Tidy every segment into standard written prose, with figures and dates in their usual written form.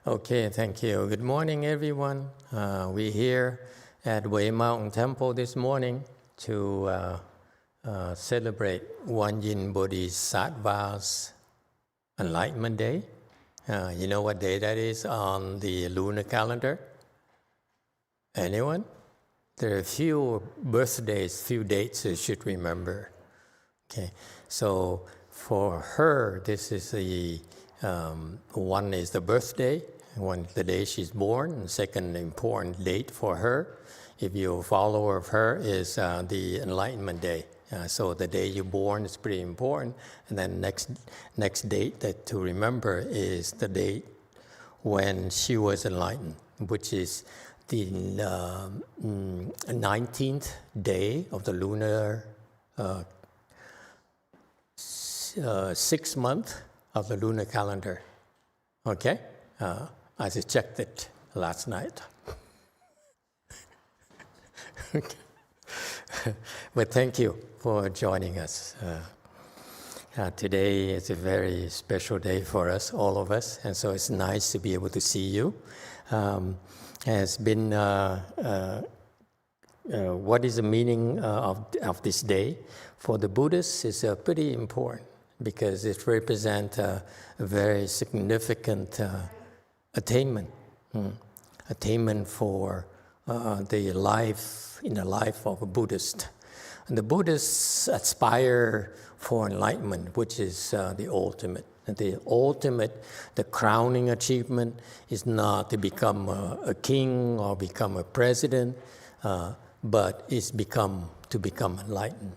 Okay, thank you. Good morning, everyone. We're here at Way Mountain Temple this morning to celebrate GuanYin Bodhisattva's Enlightenment Day. You know what day that is on the lunar calendar? Anyone? There are a few birthdays, few dates you should remember. Okay, so for her, this is the one is the birthday, one the day she's born, and second important date for her, if you're a follower of her, is the Enlightenment Day. So the day you're born is pretty important, and then next date that to remember is the date when she was enlightened, which is the 19th day of the lunar 6th month of the lunar calendar. Okay? I just checked it last night. Okay. But thank you for joining us. Today is a very special day for us, all of us, and so it's nice to be able to see you. Has been what is the meaning of this day? For the Buddhists, it's pretty important because it represents a very significant attainment, attainment for the life in the life of a Buddhist. And the Buddhists aspire for enlightenment, which is the ultimate. And the ultimate, the crowning achievement is not to become a king or become a president, but it's to become enlightened.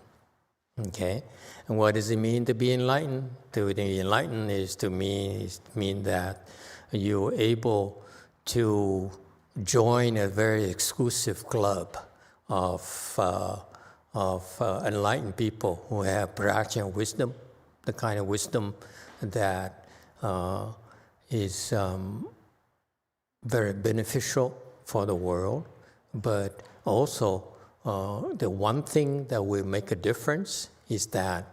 Okay, and what does it mean to be enlightened? To be enlightened is to mean that you're able to join a very exclusive club of enlightened people who have practical wisdom, the kind of wisdom that is very beneficial for the world, but also the one thing that will make a difference is that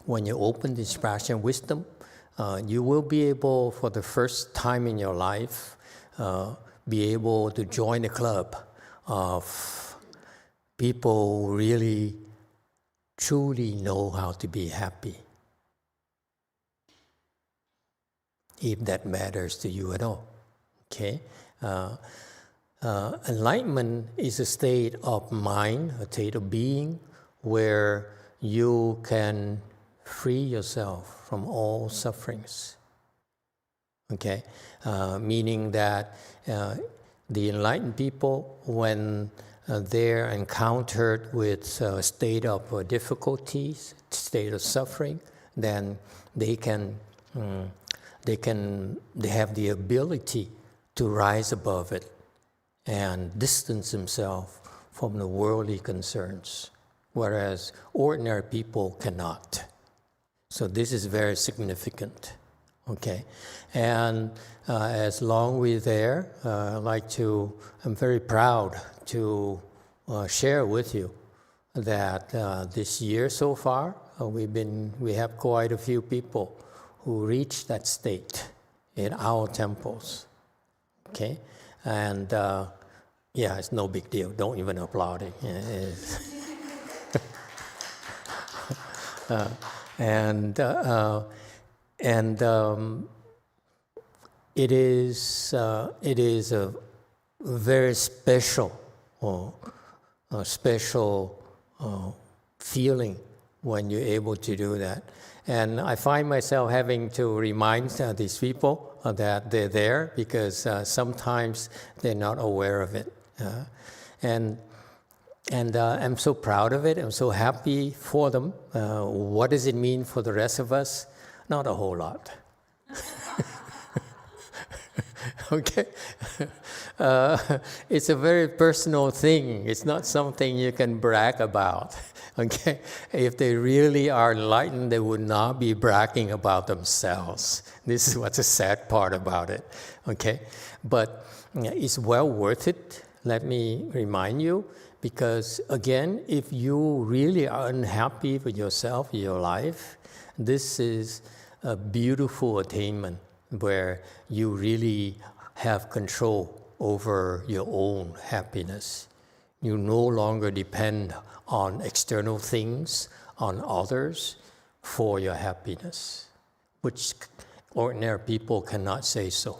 when you open this practical wisdom, you will be able, for the first time in your life, be able to join a club of people who really, truly know how to be happy, if that matters to you at all. Okay? Enlightenment is a state of mind, a state of being, where you can free yourself from all sufferings. Okay? Meaning that the enlightened people, when they're encountered with a state of difficulties, state of suffering, then they have the ability to rise above it and distance themselves from the worldly concerns, whereas ordinary people cannot. So this is very significant. Okay, and as long we're there, I'm very proud to share with you that this year so far, we have quite a few people who reached that state in our temples. Okay, and it's no big deal. Don't even applaud it. It is a very special feeling when you're able to do that. And I find myself having to remind these people that they're there because sometimes they're not aware of it. And I'm so proud of it. I'm so happy for them. What does it mean for the rest of us? Not a whole lot. Okay? It's a very personal thing. It's not something you can brag about. Okay? If they really are enlightened, they would not be bragging about themselves. This is what's the sad part about it. Okay? But it's well worth it, let me remind you, because again, if you really are unhappy with yourself, your life, this is a beautiful attainment where you really have control over your own happiness. You no longer depend on external things, on others, for your happiness, which ordinary people cannot say so.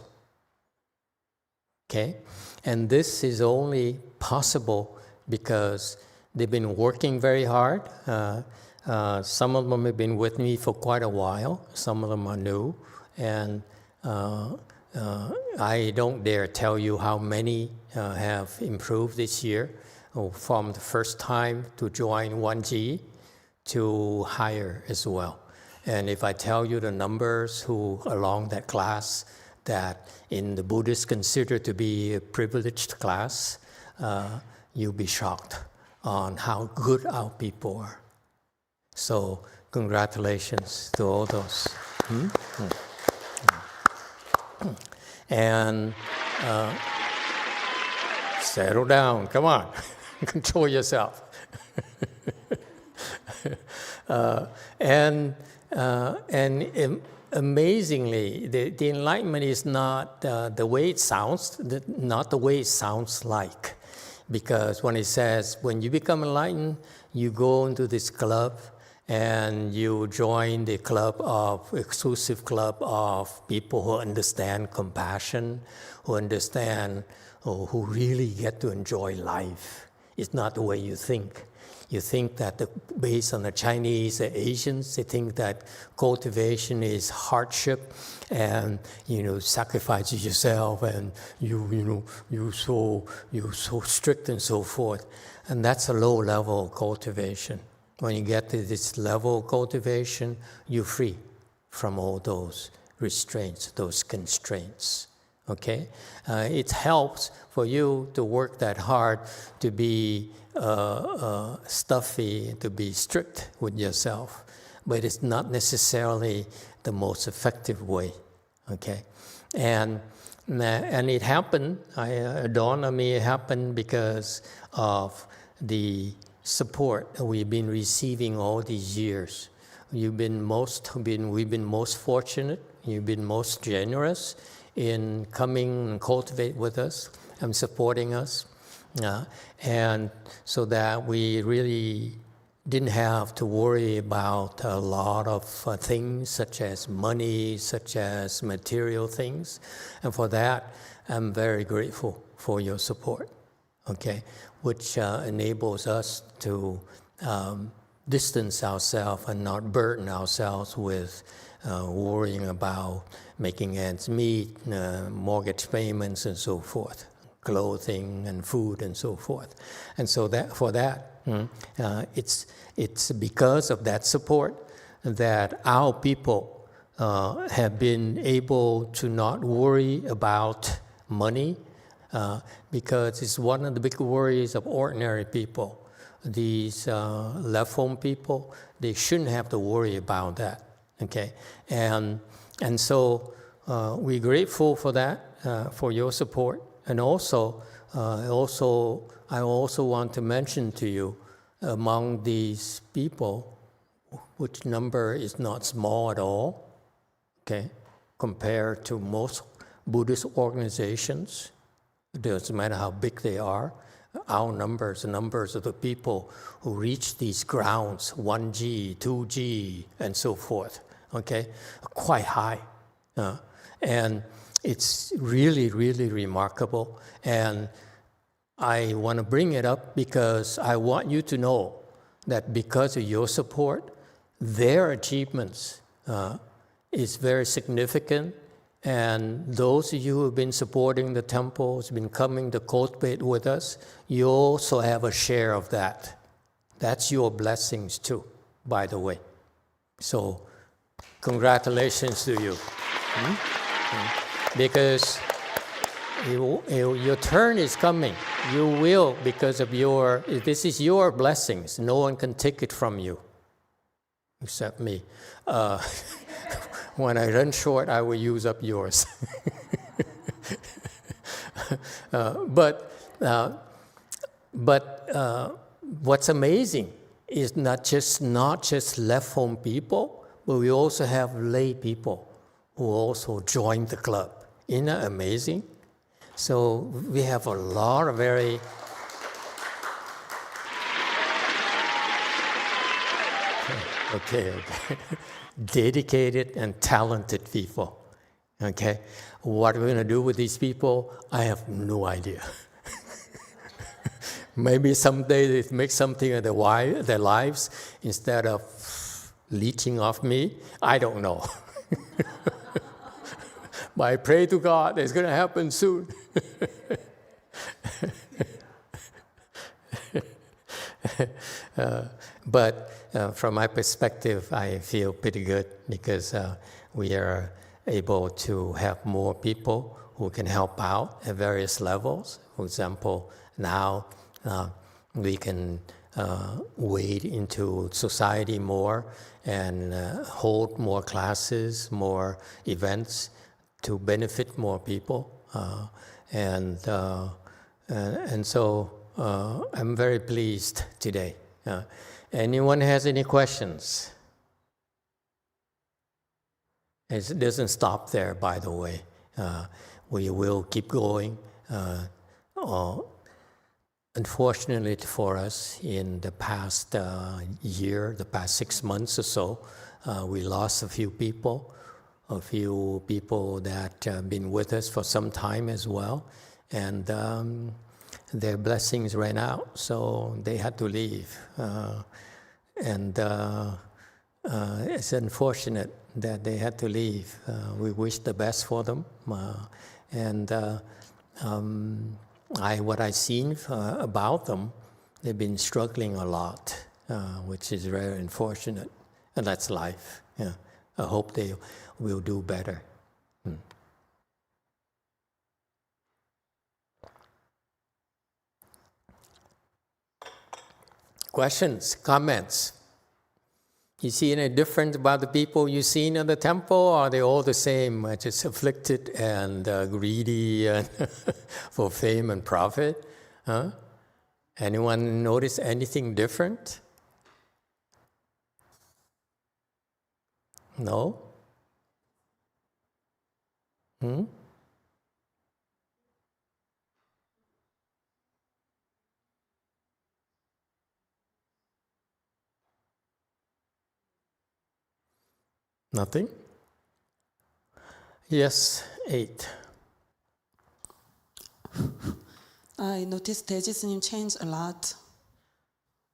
Okay? And this is only possible because they've been working very hard. Some of them have been with me for quite a while. Some of them are new. And I don't dare tell you how many have improved this year, from the first time to join YongHua to higher as well. And if I tell you the numbers who along that class that in the Buddhists consider to be a privileged class, you'll be shocked on how good our people are. So congratulations to all those. And settle down, come on, control yourself. And amazingly, the enlightenment is not the way it sounds, not the way it sounds like. Because when it says, when you become enlightened, you go into this club and you join the exclusive club of people who understand compassion, who understand, who really get to enjoy life. It's not the way you think. You think that based on the Chinese, the Asians, they think that cultivation is hardship, and sacrifice yourself, and you're so strict and so forth, and that's a low level of cultivation. When you get to this level of cultivation, you're free from all those restraints, those constraints. Okay, it helps for you to work that hard, to be stuffy, to be strict with yourself, but it's not necessarily the most effective way. Okay, and it happened. It dawned on me it happened because of the support that we've been receiving all these years. We've been most fortunate. You've been most generous in coming and cultivate with us and supporting us. And so that we really didn't have to worry about a lot of things such as money, such as material things. And for that, I'm very grateful for your support, okay, which enables us to distance ourselves and not burden ourselves with worrying about making ends meet, mortgage payments and so forth, clothing and food and so forth. And so it's because of that support that our people have been able to not worry about money, because it's one of the big worries of ordinary people. These left-home people, they shouldn't have to worry about that. Okay, and so we're grateful for that, for your support, and also I also want to mention to you, among these people, which number is not small at all, okay, compared to most Buddhist organizations. It doesn't matter how big they are. Our numbers, the numbers of the people who reach these grounds, 1G, 2G, and so forth, okay, are quite high. And it's really, really remarkable. And I want to bring it up because I want you to know that because of your support, their achievements is very significant. And those of you who have been supporting the temples, been coming to cultivate with us, you also have a share of that. That's your blessings too, by the way. So congratulations to you. Because your turn is coming. You will, because of this is your blessings. No one can take it from you, except me. When I run short, I will use up yours. But what's amazing is not just left home people, but we also have lay people who also join the club. Isn't that amazing? So we have a lot of very dedicated and talented people. Okay, what we're going to do with these people, I have no idea. Maybe someday they make something of their lives instead of leeching off me. I don't know. But I pray to God it's going to happen soon. But from my perspective, I feel pretty good because we are able to have more people who can help out at various levels. For example, now we can wade into society more and hold more classes, more events to benefit more people. And so I'm very pleased today. Anyone has any questions? It doesn't stop there, by the way. We will keep going. Unfortunately for us, in the past year, the past 6 months or so, we lost a few people that have been with us for some time as well. And their blessings ran out, so they had to leave. It's unfortunate that they had to leave. We wish the best for them. What I've seen about them, they've been struggling a lot, which is very unfortunate. And that's life. Yeah. I hope they will do better. Questions, comments? You see any difference about the people you've seen in the temple, or are they all the same, just afflicted and greedy and for fame and profit? Huh? Anyone notice anything different? No? Nothing? Yes, 8. I noticed Taeji changed a lot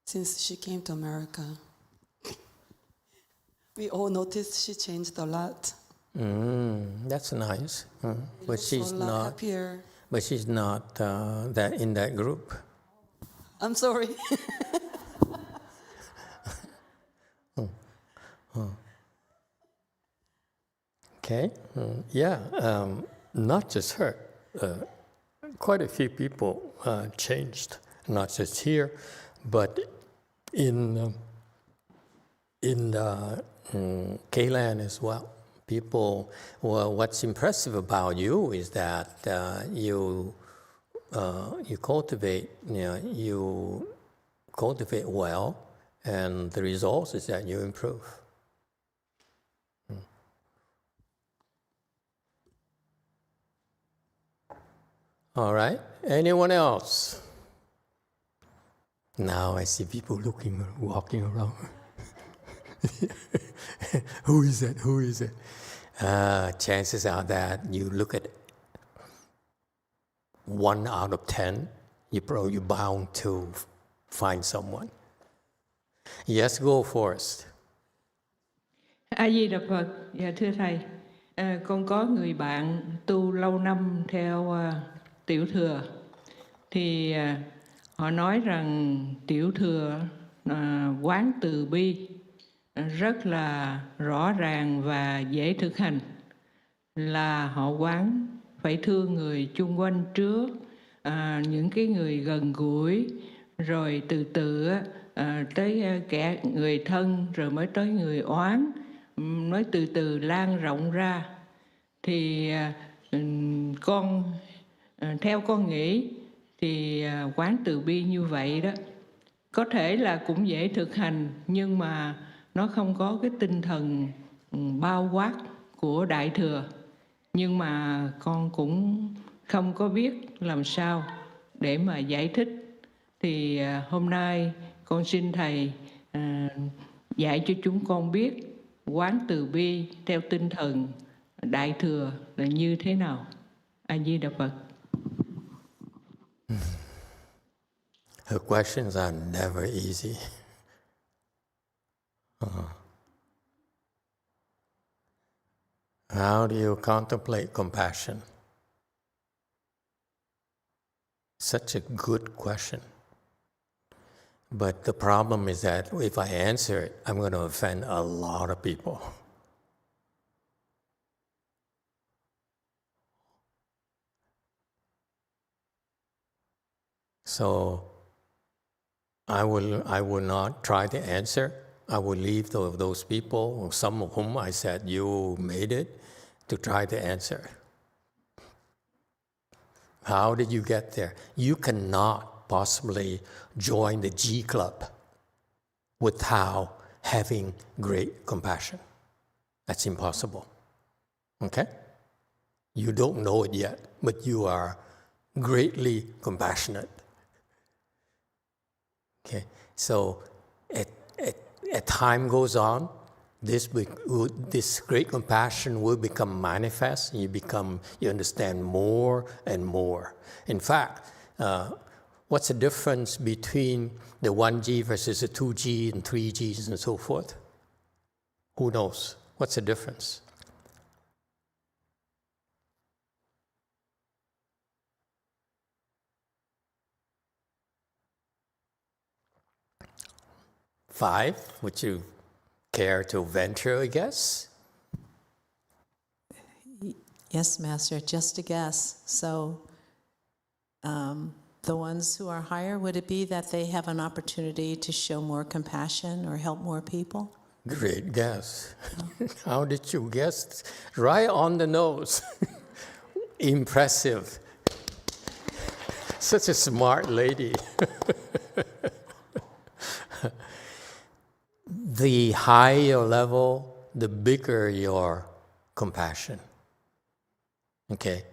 since she came to America. We all noticed she changed a lot. That's nice. But she's not happier. But she's not that in that group. I'm sorry. Okay. Not just her. Quite a few people changed, not just here, but in K-Land as well. People, what's impressive about you is that you cultivate, you cultivate well, and the result is that you improve. All right. Anyone else? Now I see people walking around. Who is it? Who is it? Chances are that you look at 1 out of 10, you're bound to find someone. Yes, go first. A Di Đà Phật. Dạ thưa thầy, con có người bạn tu lâu năm theo tiểu thừa, thì họ nói rằng tiểu thừa quán từ bi rất là rõ ràng và dễ thực hành, là họ quán phải thương người chung quanh trước, những cái người gần gũi, rồi từ từ tới kẻ người thân, rồi mới tới người oán, nói từ từ lan rộng ra. Thì theo con nghĩ thì quán từ bi như vậy đó có thể là cũng dễ thực hành, nhưng mà nó không có cái tinh thần bao quát của đại thừa. Nhưng mà con cũng không có biết làm sao để mà giải thích. Thì hôm nay con xin Thầy dạy cho chúng con biết quán từ bi theo tinh thần Đại Thừa là như thế nào. A Di Đà Phật. Her questions are never easy. How do you contemplate compassion? Such a good question. But the problem is that if I answer it, I'm going to offend a lot of people. So I will not try to answer. I will leave those people, some of whom I said you made it, to try to answer. How did you get there? You cannot possibly join the G Club without having great compassion. That's impossible. Okay? You don't know it yet, but you are greatly compassionate. Okay? So as time goes on, this great compassion will become manifest. You understand more and more. In fact, what's the difference between the 1G versus the 2G and 3Gs and so forth? Who knows? What's the difference? Five? Would you care to venture a guess? Yes, Master, just a guess. So the ones who are higher, would it be that they have an opportunity to show more compassion or help more people? Great guess. How did you guess? Right on the nose. Impressive. Such a smart lady. The higher your level, the bigger your compassion. Okay?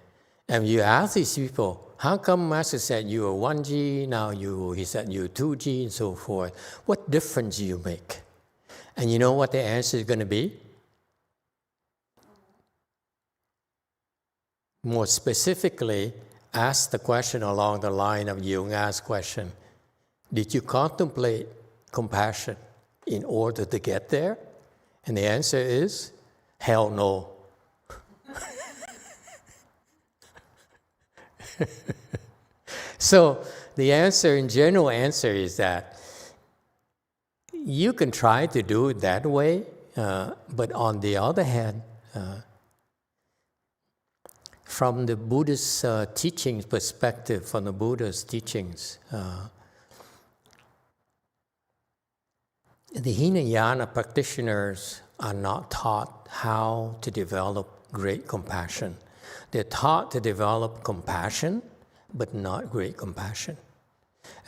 And you ask these people, how come Master said you are 1G, now he said you're 2G, and so forth? What difference do you make? And you know what the answer is going to be? More specifically, ask the question along the line of YongHua's question. Did you contemplate compassion in order to get there? And the answer is, hell no. So the general answer is that you can try to do it that way, but on the other hand, from the Buddhist teachings perspective, from the Buddha's teachings, the Hinayana practitioners are not taught how to develop great compassion. They're taught to develop compassion, but not great compassion.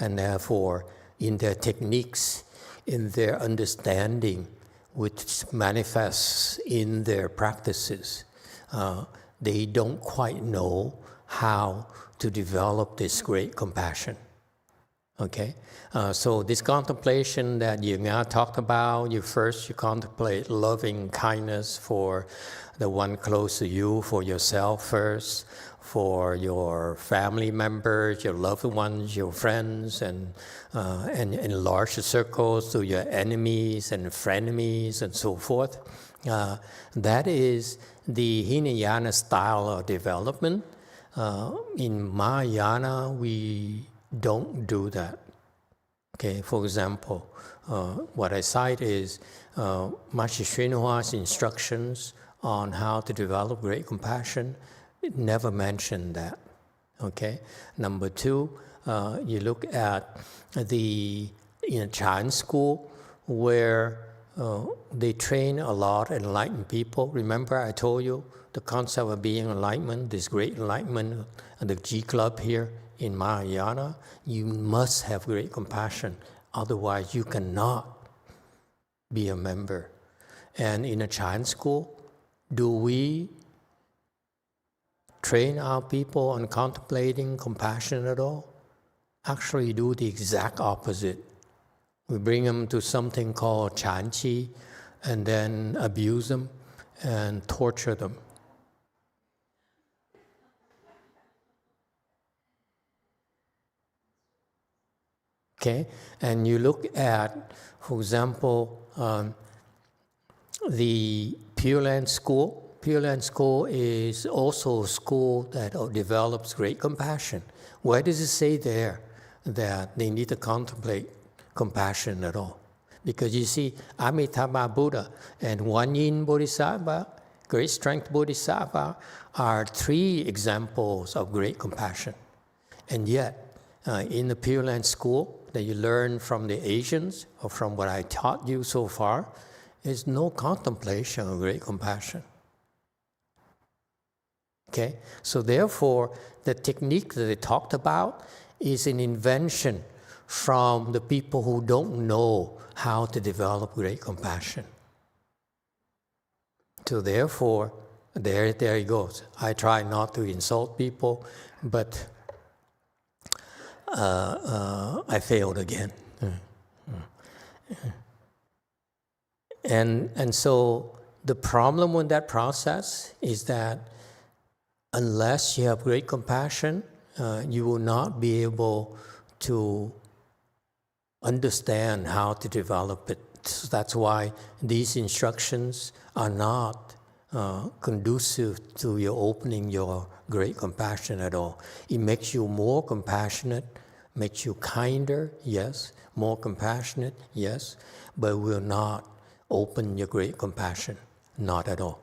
And therefore, in their techniques, in their understanding, which manifests in their practices, they don't quite know how to develop this great compassion. Okay? So this contemplation that YongHua talked about, you contemplate loving kindness for the one close to you, for yourself first, for your family members, your loved ones, your friends, and in larger circles to your enemies and frenemies and so forth. That is the Hinayana style of development. In Mahayana, we don't do that. Okay, for example, what I cite is Master Xuanhua's instructions on how to develop great compassion. It never mentioned that. Okay. Number two, you look at in a Chan school where they train a lot of enlightened people. Remember, I told you the concept of being enlightenment, this great enlightenment, the G Club here in Mahayana. You must have great compassion, otherwise you cannot be a member. And in a Chan school, do we train our people on contemplating compassion at all? Actually do the exact opposite. We bring them to something called chanchi and then abuse them and torture them. Okay, and you look at, for example, the Pure Land School. Pure Land School is also a school that develops great compassion. Where does it say there that they need to contemplate compassion at all? Because you see, Amitabha Buddha and GuanYin Bodhisattva, great strength Bodhisattva, are three examples of great compassion. And yet, in the Pure Land School that you learn from the Asians, or from what I taught you so far, is no contemplation of great compassion. Okay? So therefore, the technique that they talked about is an invention from the people who don't know how to develop great compassion. So therefore, there it goes. I try not to insult people, but I failed again. And so the problem with that process is that unless you have great compassion, you will not be able to understand how to develop it. So that's why these instructions are not conducive to your opening your great compassion at all. It makes you more compassionate, makes you kinder, yes, more compassionate, yes, but will not open your great compassion, not at all.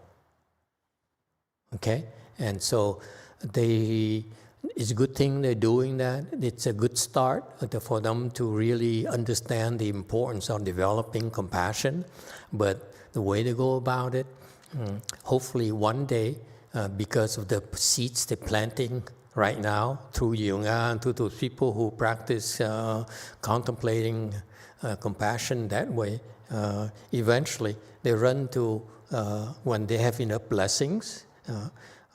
Okay? And so it's a good thing they're doing that. It's a good start for them to really understand the importance of developing compassion. But the way they go about it, hopefully one day, because of the seeds they're planting right now through YongHua and to those people who practice contemplating compassion that way, eventually they run to, when they have enough blessings,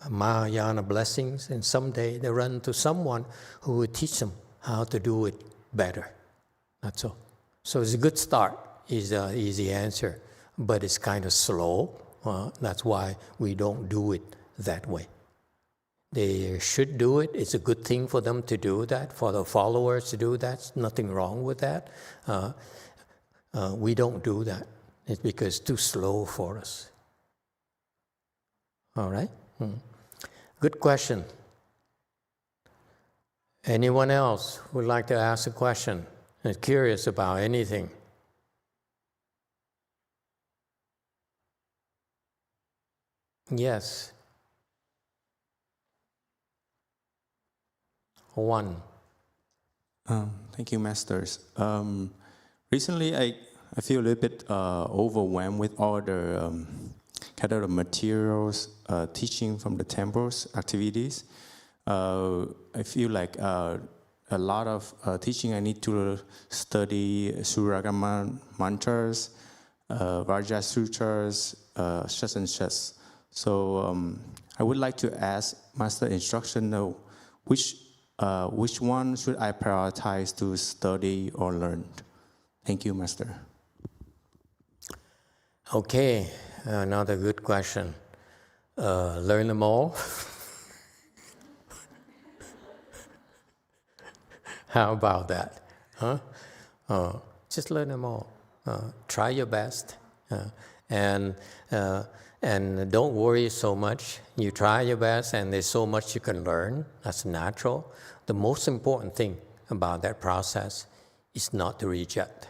Mahayana blessings, and someday they run to someone who will teach them how to do it better. That's all. So it's a good start, is the easy answer, but it's kind of slow. That's why we don't do it that way. They should do it. It's a good thing for them to do that, for the followers to do that. Nothing wrong with that. We don't do that. It's because it's too slow for us. All right? Good question. Anyone else would like to ask a question? Is curious about anything? Yes. One. Thank you, Masters. Recently, I feel a little bit overwhelmed with all the kind of materials, teaching from the temples, activities. I feel like a lot of teaching. I need to study Suragama mantras, Raja Sutras, such and such. So I would like to ask Master Instruction, which one should I prioritize to study or learn? Thank you, Master. Okay, another good question. Learn them all. How about that? Huh? Just learn them all. Try your best, and don't worry so much. You try your best, and there's so much you can learn. That's natural. The most important thing about that process is not to reject.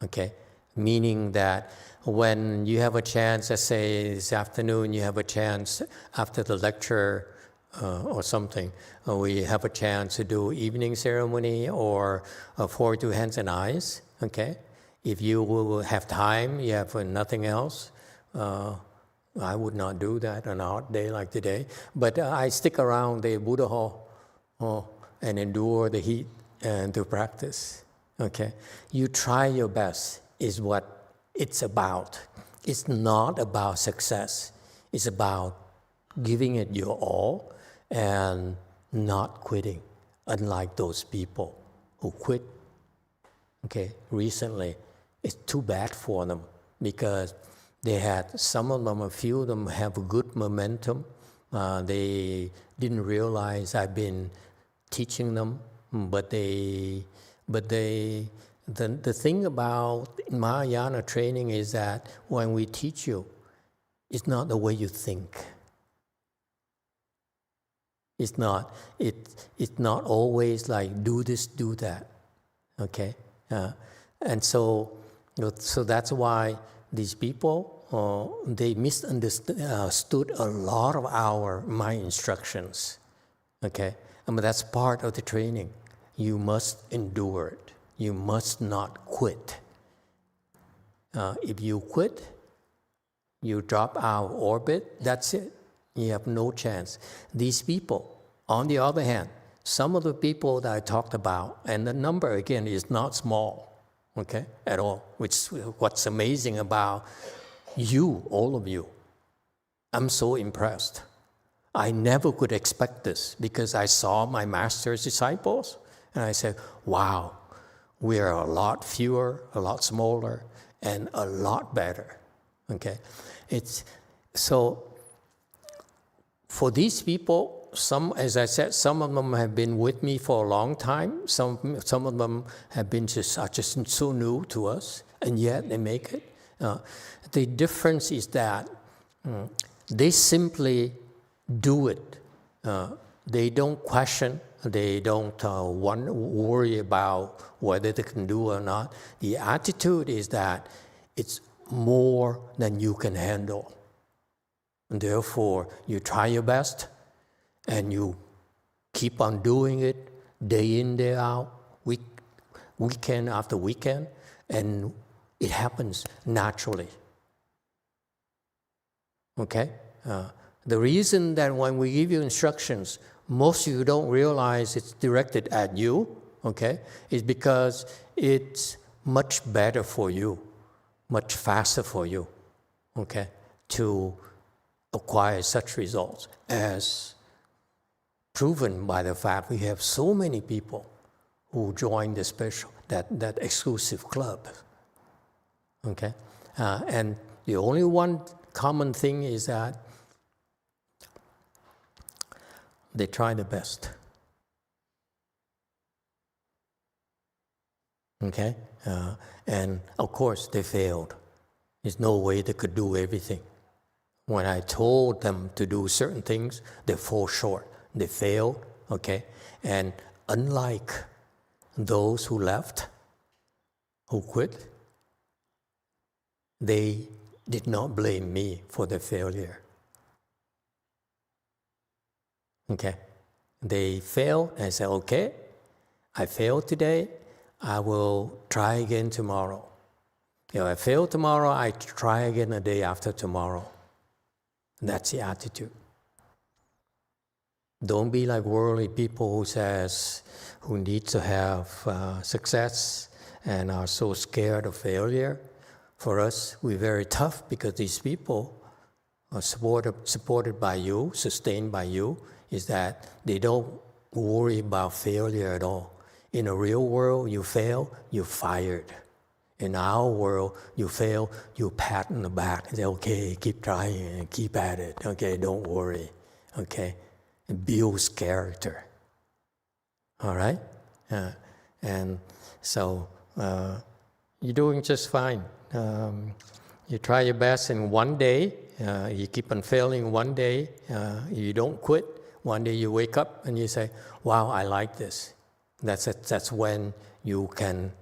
Okay? Meaning that when you have a chance, let's say this afternoon, you have a chance after the lecture or something, we have a chance to do evening ceremony or 42 hands and eyes, okay? If you will have time, you have nothing else, I would not do that on a hot day like today, but I stick around the Buddha hall and endure the heat and to practice, okay? You try your best is what it's about. It's not about success. It's about giving it your all and not quitting, unlike those people who quit, okay, recently. It's too bad for them because they had, some of them, a few of them have good momentum. They didn't realize I've been teaching them, but the thing about Mahayana training is that when we teach you, it's not the way you think. It's not always like do this, do that, okay? And so that's why these people, they misunderstood a lot of my instructions, okay? But that's part of the training. You must endure it. You must not quit. If you quit, you drop out of orbit, that's it. You have no chance. These people, on the other hand, some of the people that I talked about, and the number again is not small, okay, at all, which what's amazing about you, all of you. I'm so impressed. I never could expect this because I saw my master's disciples and I said, wow, we are a lot fewer, a lot smaller, and a lot better, okay? So for these people, some, as I said, some of them have been with me for a long time. Some of them have been just so new to us, and yet they make it. The difference is that they simply do it. They don't question. They don't worry about whether they can do or not. The attitude is that it's more than you can handle. And therefore, you try your best, and you keep on doing it day in, day out, weekend after weekend, and it happens naturally. Okay? The reason that when we give you instructions, most of you don't realize it's directed at you, okay, is because it's much better for you, much faster for you, okay, to acquire such results, as proven by the fact we have so many people who join the special, that exclusive club, okay? And the only one common thing is that they try the best, okay? And of course they failed. There's no way they could do everything. When I told them to do certain things, they fall short. They failed, okay? And unlike those who left, who quit, they did not blame me for their failure. Okay? They failed and said, okay, I failed today, I will try again tomorrow. If I fail tomorrow, I try again the day after tomorrow. That's the attitude. Don't be like worldly people who need to have success and are so scared of failure. For us, we're very tough because these people are supported by you, sustained by you, is that they don't worry about failure at all. In a real world, you fail, you're fired. In our world, you fail, you pat on the back and say, okay, keep trying and keep at it. Okay, don't worry. Okay, it builds character. All right? And so you're doing just fine. You try your best in one day. You keep on failing one day. You don't quit. One day you wake up and you say, wow, I like this. That's when you can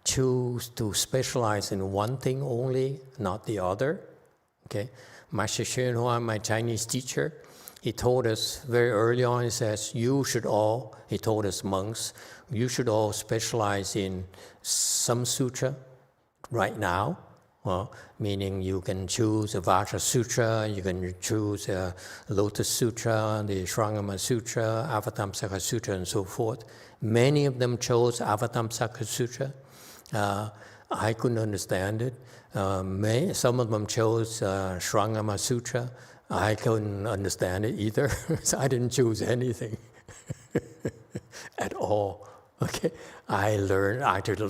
choose to specialize in one thing only, not the other. Okay, Master YongHua, my Chinese teacher, he told us very early on, he says, he told us monks, you should all specialize in some sutra right now. Well, meaning you can choose a Vajra Sutra, you can choose a Lotus Sutra, the Shrangama Sutra, Avatamsaka Sutra, and so forth. Many of them chose Avatamsaka Sutra. I couldn't understand it. Some of them chose Shrangama Sutra. I couldn't understand it either. So I didn't choose anything at all. Okay, I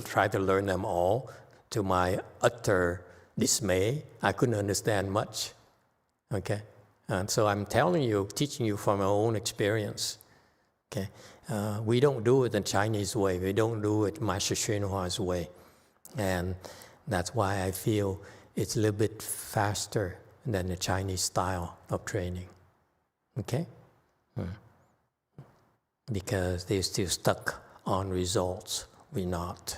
tried to learn them all. To my utter dismay, I couldn't understand much. Okay, and so I'm telling you, teaching you from my own experience. Okay, we don't do it the Chinese way. We don't do it Master YongHua's way, and that's why I feel it's a little bit faster than the Chinese style of training. Okay, because they're still stuck on results. We're not.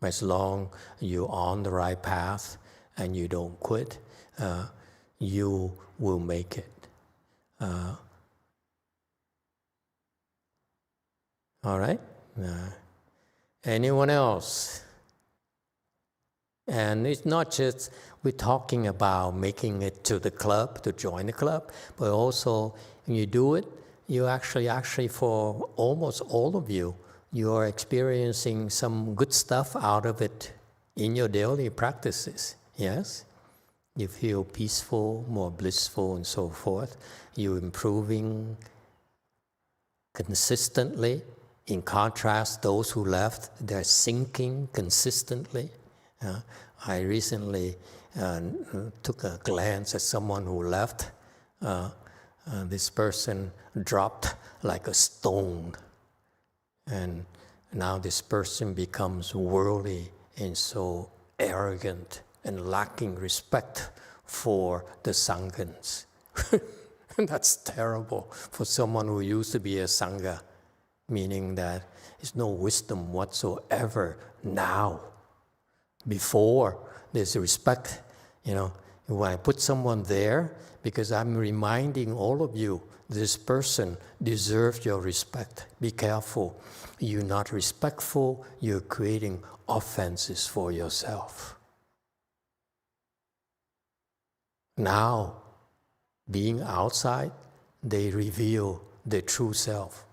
As long as you're on the right path and you don't quit, you will make it. All right? Anyone else? And it's not just we're talking about making it to the club, to join the club, but also when you do it, you actually for almost all of you, you're experiencing some good stuff out of it in your daily practices, yes? You feel peaceful, more blissful, and so forth. You're improving consistently. In contrast, those who left, they're sinking consistently. I recently took a glance at someone who left. This person dropped like a stone. And now this person becomes worldly and so arrogant and lacking respect for the Sanghas. That's terrible for someone who used to be a Sangha, meaning that there's no wisdom whatsoever now. Before, there's respect. When I put someone there, because I'm reminding all of you, this person deserves your respect. Be careful. You're not respectful, you're creating offenses for yourself. Now, being outside, they reveal their true self,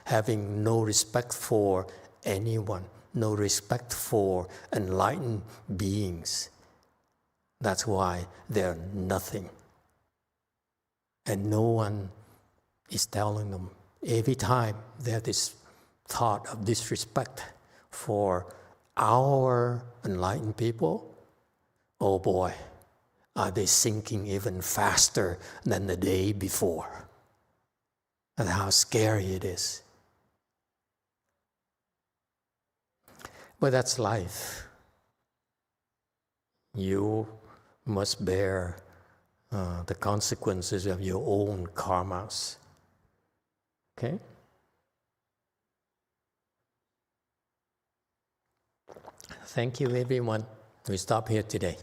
having no respect for anyone, no respect for enlightened beings. That's why they're nothing. And no one is telling them. Every time there's this thought of disrespect for our enlightened people, oh boy, are they sinking even faster than the day before. And how scary it is. But that's life. You must bear the consequences of your own karmas. Okay? Thank you, everyone. We stop here today.